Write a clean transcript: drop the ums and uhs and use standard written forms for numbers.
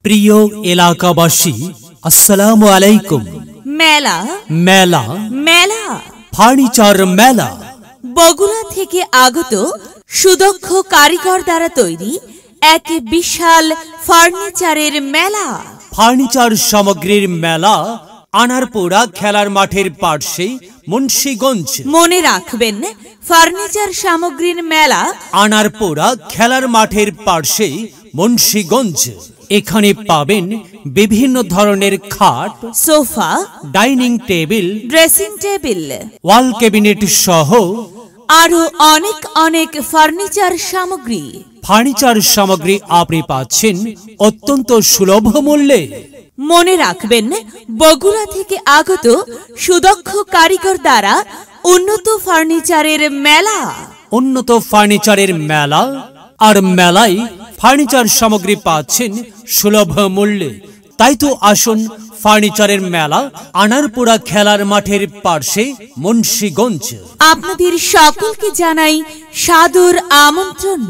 প্রিয় এলাকাবাসী, আসসালামু আলাইকুম। মেলা মেলা মেলা ফার্নিচার মেলা বগুড়া থেকে আগত সুদক্ষ কারিগর দ্বারা তৈরি এক বিশাল ফার্নিচারের মেলা। ফার্নিচার সামগ্রীর মেলা, আনারপুরা খেলার মাঠের পাশে, মুন্সিগঞ্জ। মনে রাখবেন, ফার্নিচার সামগ্রীর মেলা, আনারপুরা খেলার মাঠের পাশে, মুন্সিগঞ্জ। এখানে পাবেন বিভিন্ন ধরনের খাট, sofa, dining table, dressing table, ওয়াল ক্যাবিনেট সহ আরো অনেক অনেক ফার্নিচার সামগ্রী। ফার্নিচার সামগ্রী আপনি পাচ্ছেন অত্যন্ত সুলভ মূল্যে। মনে রাখবেন, বগুড়া থেকে আগত সুদক্ষ কারিগর দ্বারা উন্নত ফার্নিচারের মেলা। উন্নত ফার্নিচারের মেলা, আর মেলায় ফার্নিচার সামগ্রী পাচ্ছেন সুলভ মূল্যে। তাই তো আসুন ফার্নিচারের মেলা, আনারপুরা খেলার মাঠের পাশে, মুন্সিগঞ্জ। আপনাদের সকলকে জানাই সাদর আমন্ত্রণ।